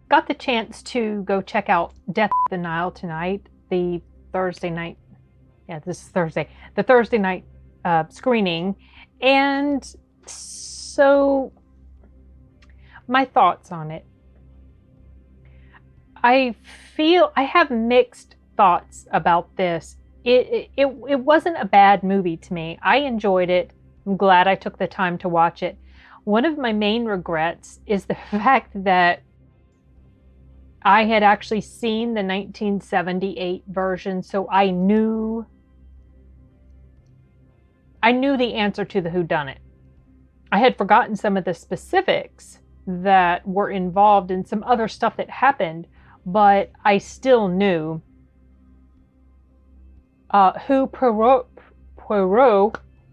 got the chance to go check out Death of the Nile tonight, the Thursday night. Yeah, this is Thursday. The Thursday night screening. And so my thoughts on it. I have mixed thoughts about this. It wasn't a bad movie to me. I enjoyed it. I'm glad I took the time to watch it. One of my main regrets is the fact that I had actually seen the 1978 version, so I knew the answer to the whodunit. I had forgotten some of the specifics that were involved in some other stuff that happened, but I still knew who Poirot,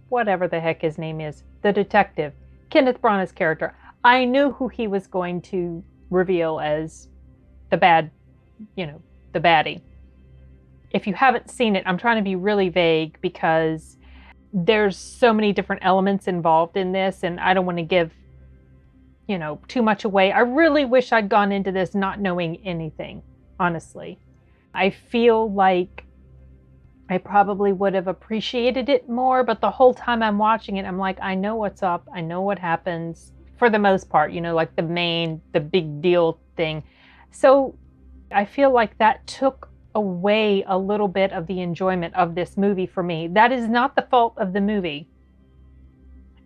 whatever the heck his name is, the detective, Kenneth Branagh's character. I knew who he was going to reveal as the baddie. If you haven't seen it, I'm trying to be really vague because there's so many different elements involved in this, and I don't want to give, too much away. I really wish I'd gone into this not knowing anything, honestly. I feel like I probably would have appreciated it more, but the whole time I'm watching it, I'm like, I know what's up. I know what happens for the most part, like the big deal thing. So I feel like that took away a little bit of the enjoyment of this movie for me. That is not the fault of the movie.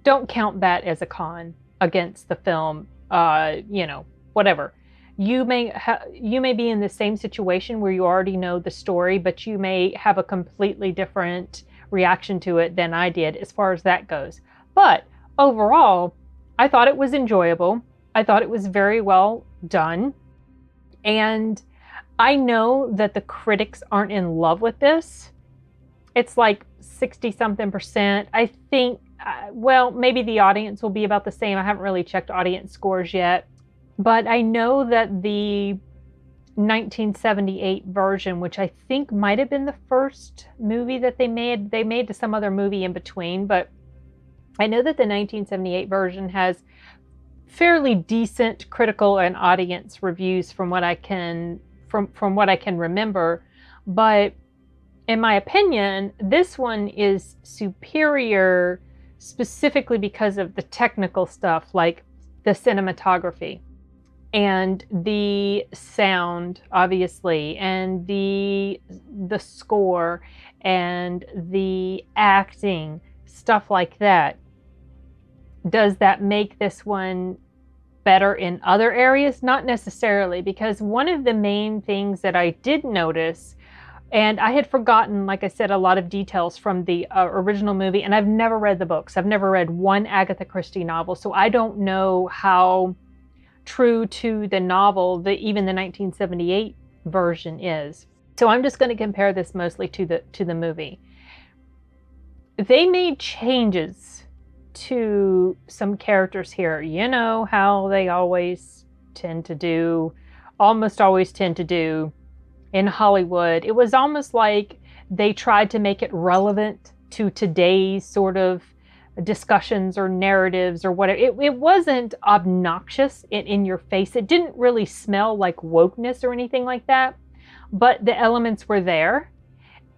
Don't count that as a con against the film. Whatever. You may be in the same situation where you already know the story, but you may have a completely different reaction to it than I did as far as that goes. But overall, I thought it was enjoyable. I thought it was very well done. And I know that the critics aren't in love with this. It's like 60-something%. I think, maybe the audience will be about the same. I haven't really checked audience scores yet. But I know that the 1978 version, which I think might have been the first movie that they made some other movie in between. But I know that the 1978 version has fairly decent critical and audience reviews from what I can remember. But in my opinion, this one is superior specifically because of the technical stuff, like the cinematography and the sound, obviously, and the score and the acting, stuff like that. Does that make this one better in other areas? Not necessarily, because one of the main things that I did notice, and I had forgotten, like I said, a lot of details from the original movie, and I've never read the books. I've never read one Agatha Christie novel, so I don't know how true to the novel even the 1978 version is. So I'm just going to compare this mostly to the movie. They made changes to some characters here. You know how they almost always tend to do in Hollywood. It was almost like they tried to make it relevant to today's sort of discussions or narratives or whatever. It wasn't obnoxious in your face. It didn't really smell like wokeness or anything like that, but the elements were there.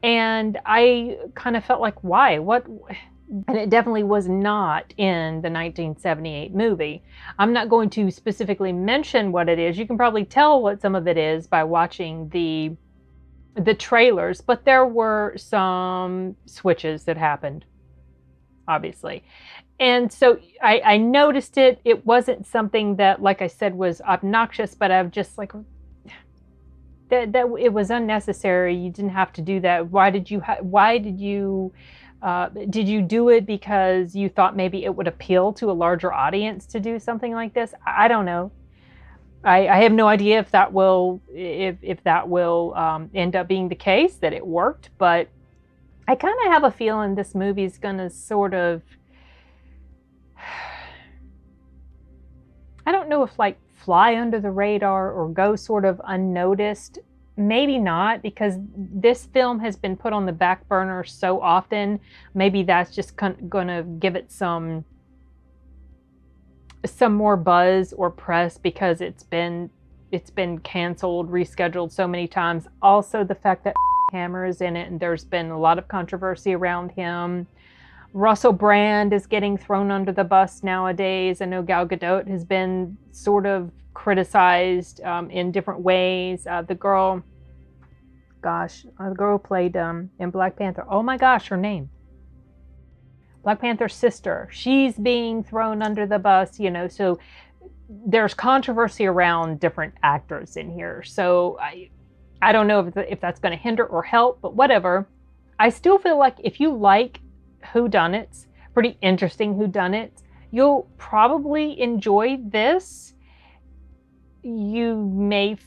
And I kind of felt like, why? What? And it definitely was not in the 1978 movie. I'm not going to specifically mention what it is. You can probably tell what some of it is by watching the trailers, but there were some switches that happened, obviously. And so I noticed it. It wasn't something that, like I said, was obnoxious, but I'm just like, that it was unnecessary. You didn't have to do that. Why did you do it because you thought maybe it would appeal to a larger audience to do something like this? I don't know. I have no idea if that will end up being the case, that it worked, but I kind of have a feeling this movie's gonna sort of, I don't know if like fly under the radar or go sort of unnoticed. Maybe not, because this film has been put on the back burner so often. Maybe that's just gonna give it some more buzz or press because it's been it's been canceled, rescheduled so many times. Also, the fact that Hammer is in it, and there's been a lot of controversy around him. Russell Brand is getting thrown under the bus nowadays. I know Gal Gadot has been sort of criticized in different ways. The girl who played in Black Panther. Oh my gosh, her name. Black Panther's sister. She's being thrown under the bus, you know, so there's controversy around different actors in here. So I don't know if that's going to hinder or help, but whatever. I still feel like if you like whodunits, pretty interesting whodunits, you'll probably enjoy this. You may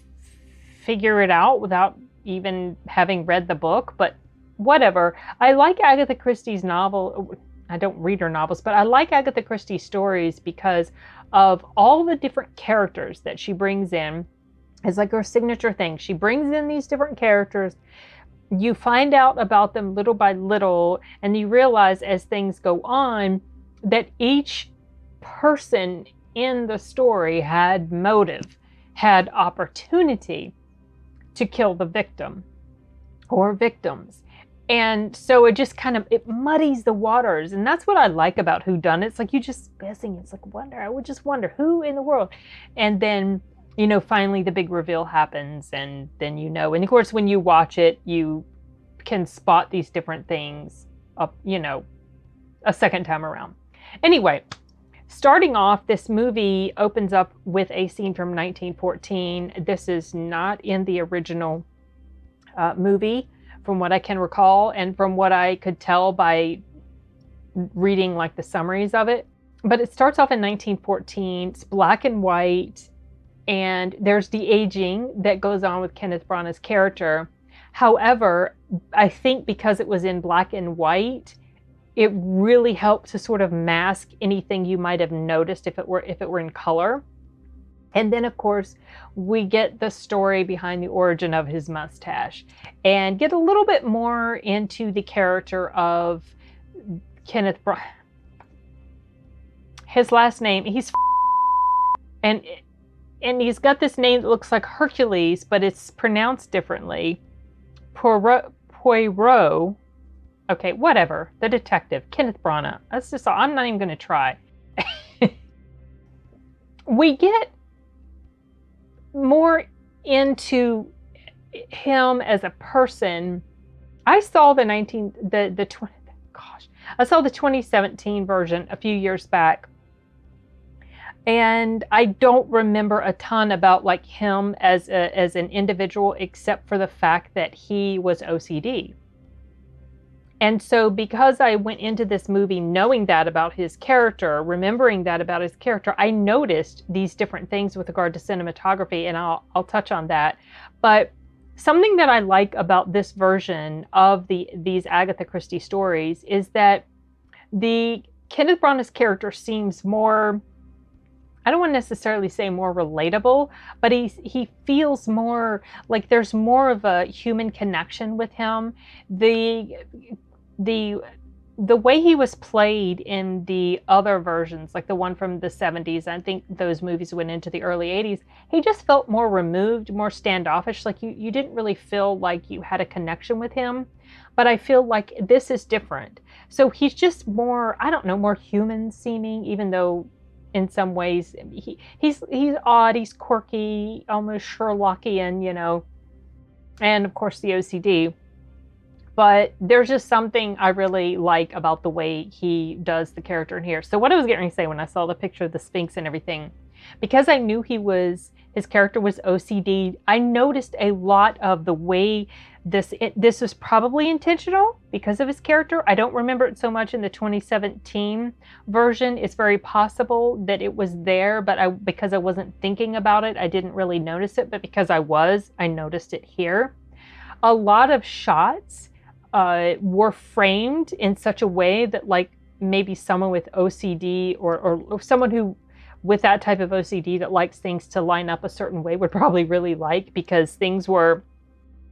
figure it out without even having read the book, but whatever. I like Agatha Christie's novel. I don't read her novels, but I like Agatha Christie's stories because of all the different characters that she brings in. It's like her signature thing. She brings in these different characters. You find out about them little by little, and you realize as things go on that each person in the story had motive, had opportunity to kill the victim or victims. And so it just kind of, it muddies the waters. And that's what I like about whodunit. It's like you just guessing. It's like, I would just wonder who in the world. And then, you know, finally the big reveal happens, and then you know. And of course, when you watch it, you can spot these different things up, you know, a second time around. Anyway, starting off, this movie opens up with a scene from 1914. This is not in the original movie, from what I can recall, and from what I could tell by reading like the summaries of it. But it starts off in 1914. It's black and white, and there's de-aging that goes on with Kenneth Branagh's character. However, I think because it was in black and white, it really helped to sort of mask anything you might have noticed if it were in color. And then, of course, we get the story behind the origin of his mustache and get a little bit more into the character of Kenneth Branagh. His last name, and he's got this name that looks like Hercules, but it's pronounced differently. Poirot. Okay, whatever. The detective, Kenneth Branagh. That's just all. I'm not even going to try. We get more into him as a person. I saw the 2017 version a few years back, and I don't remember a ton about like him as an individual, except for the fact that he was OCD. And so because I went into this movie knowing that about his character, remembering that about his character, I noticed these different things with regard to cinematography, and I'll touch on that. But something that I like about this version of these Agatha Christie stories is that the Kenneth Branagh's character seems more, I don't want to necessarily say more relatable, but he feels more like there's more of a human connection with him. The way he was played in the other versions, like the one from the 70s, I think those movies went into the early 80s, he just felt more removed, more standoffish. Like you didn't really feel like you had a connection with him. But I feel like this is different. So he's just more, I don't know, more human seeming, even though in some ways he's odd, he's quirky, almost Sherlockian, you know, and of course the OCD. But there's just something I really like about the way he does the character in here. So what I was getting to say when I saw the picture of the Sphinx and everything, because I knew his character was OCD, I noticed a lot of the way this was probably intentional because of his character. I don't remember it so much in the 2017 version. It's very possible that it was there, but because I wasn't thinking about it, I didn't really notice it. But because I noticed it here. A lot of shots were framed in such a way that like maybe someone with OCD or someone who with that type of OCD that likes things to line up a certain way would probably really like, because things were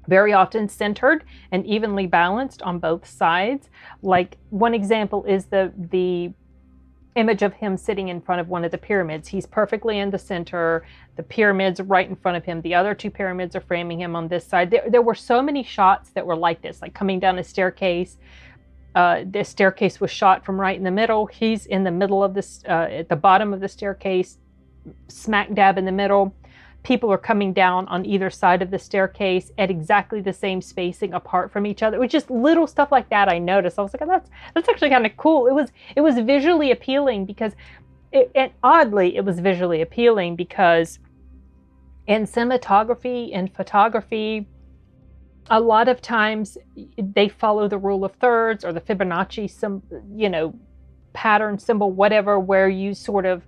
very often centered and evenly balanced on both sides. Like one example is the image of him sitting in front of one of the pyramids. He's perfectly in the center. The pyramid's right in front of him. The other two pyramids are framing him on this side. There were so many shots that were like this, like coming down a staircase. The staircase was shot from right in the middle. He's in the middle of this, at the bottom of the staircase, smack dab in the middle. People are coming down on either side of the staircase at exactly the same spacing apart from each other. It was just little stuff like that I noticed. I was like, oh, that's actually kind of cool. It was visually appealing because, and oddly, it was visually appealing because in cinematography and photography, a lot of times they follow the rule of thirds or the Fibonacci, pattern symbol, whatever, where you sort of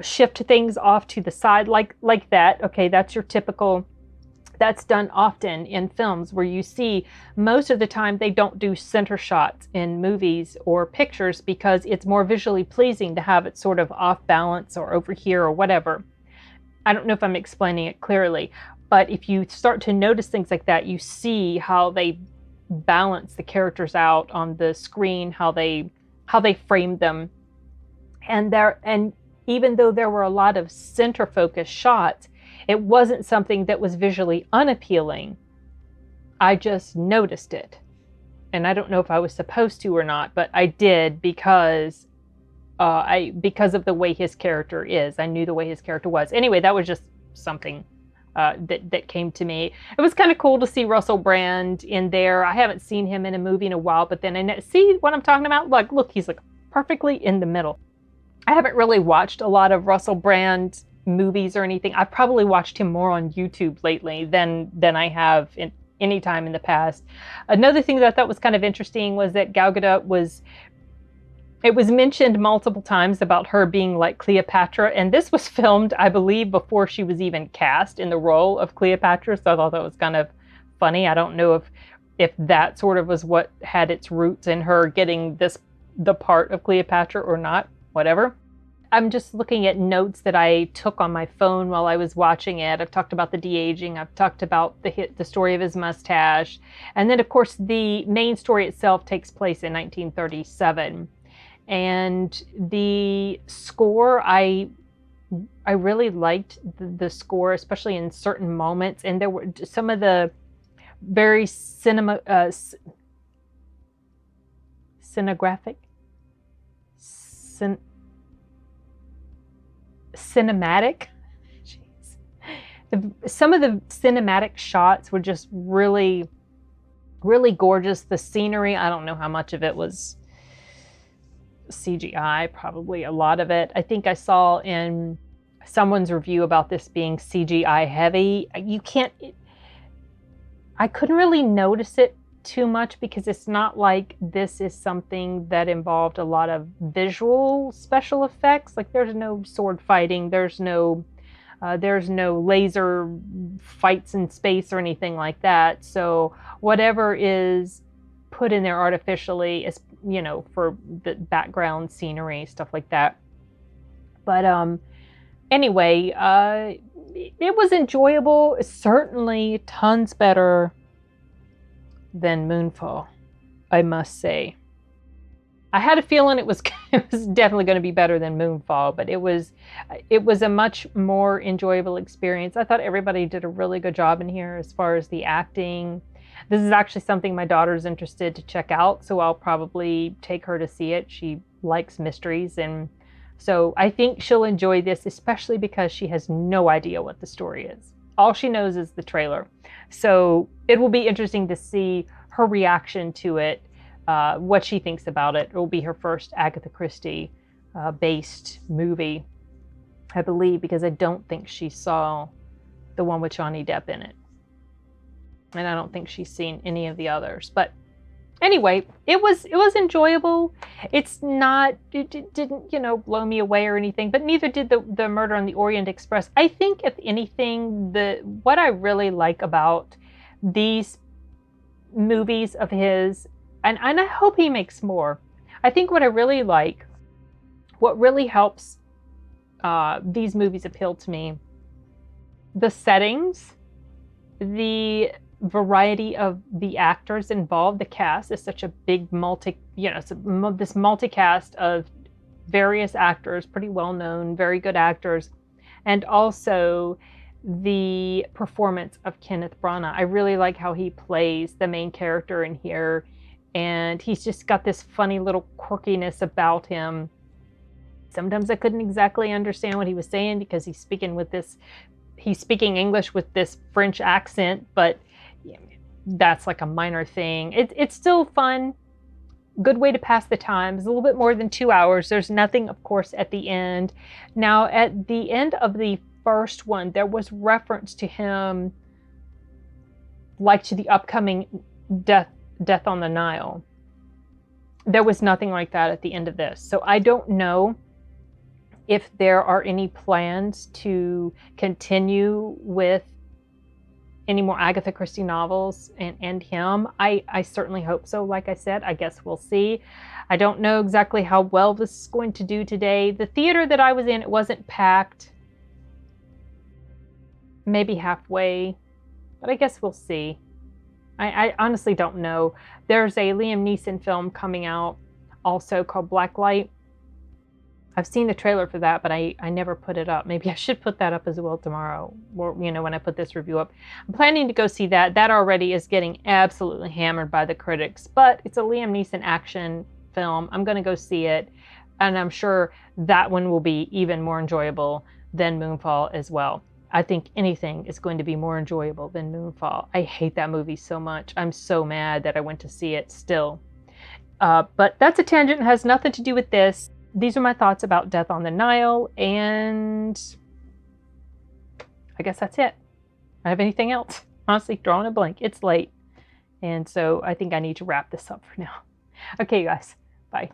shift things off to the side like that. Okay, that's your typical, that's done often in films where you see most of the time they don't do center shots in movies or pictures because it's more visually pleasing to have it sort of off balance or over here or whatever. I don't know if I'm explaining it clearly, but if you start to notice things like that, you see how they balance the characters out on the screen, how they frame them. And even though there were a lot of center focus shots, it wasn't something that was visually unappealing. I just noticed it. And I don't know if I was supposed to or not, but I did because of the way his character is. I knew the way his character was. Anyway, that was just something that came to me. It was kind of cool to see Russell Brand in there. I haven't seen him in a movie in a while, but then see what I'm talking about? Look, he's like perfectly in the middle. I haven't really watched a lot of Russell Brand movies or anything. I've probably watched him more on YouTube lately than I have in any time in the past. Another thing that I thought was kind of interesting was that Gal Gadot it was mentioned multiple times about her being like Cleopatra, and this was filmed, I believe, before she was even cast in the role of Cleopatra, so I thought that was kind of funny. I don't know if that sort of was what had its roots in her getting the part of Cleopatra or not. Whatever. I'm just looking at notes that I took on my phone while I was watching it. I've talked about the de-aging. I've talked about the story of his mustache. And then, of course, the main story itself takes place in 1937. And the score, I really liked the score, especially in certain moments. And there were some of the very cinematic, jeez. Some of the cinematic shots were just really, really gorgeous. The scenery, I don't know how much of it was CGI, probably a lot of it. I think I saw in someone's review about this being CGI heavy. I couldn't really notice it too much because it's not like this is something that involved a lot of visual special effects. Like there's no sword fighting, there's no laser fights in space or anything like that. So whatever is put in there artificially is, for the background scenery, stuff like that. But anyway, it was enjoyable. Certainly tons better than Moonfall, I must say. I had a feeling it was definitely going to be better than Moonfall, but it was a much more enjoyable experience. I thought everybody did a really good job in here as far as the acting. This is actually something my daughter's interested to check out, so I'll probably take her to see it. She likes mysteries, and so I think she'll enjoy this, especially because she has no idea what the story is. All she knows is the trailer. So it will be interesting to see her reaction to it, what she thinks about it. It will be her first Agatha Christie based movie, I believe, because I don't think she saw the one with Johnny Depp in it. And I don't think she's seen any of the others. But anyway, it was enjoyable. It didn't, blow me away or anything, but neither did the Murder on the Orient Express. I think, if anything, what I really like about these movies of his, and I hope he makes more, I think what I really like, what really helps these movies appeal to me, the settings, the variety of the actors involved. The cast is such a big this multicast of various actors, pretty well known, very good actors, and also the performance of Kenneth Branagh. I really like how he plays the main character in here, and he's just got this funny little quirkiness about him. Sometimes I couldn't exactly understand what he was saying because he's speaking English with this French accent, but that's like a minor thing. It's still fun. Good way to pass the time. It's a little bit more than 2 hours. There's nothing, of course, at the end. Now, at the end of the first one, there was reference to him, like to the upcoming death on the Nile. There was nothing like that at the end of this. So I don't know if there are any plans to continue with any more Agatha Christie novels and him. I certainly hope so. Like I said, I guess we'll see. I don't know exactly how well this is going to do today. The theater that I was in, it wasn't packed. Maybe halfway, but I guess we'll see. I honestly don't know. There's a Liam Neeson film coming out also called Blacklight. I've seen the trailer for that, but I never put it up. Maybe I should put that up as well tomorrow, or when I put this review up. I'm planning to go see that. That already is getting absolutely hammered by the critics, but it's a Liam Neeson action film. I'm going to go see it, and I'm sure that one will be even more enjoyable than Moonfall as well. I think anything is going to be more enjoyable than Moonfall. I hate that movie so much. I'm so mad that I went to see it still. But that's a tangent. It has nothing to do with this. These are my thoughts about Death on the Nile, and I guess that's it. I have anything else? Honestly, drawing a blank. It's late, and so I think I need to wrap this up for now. Okay, guys. Bye.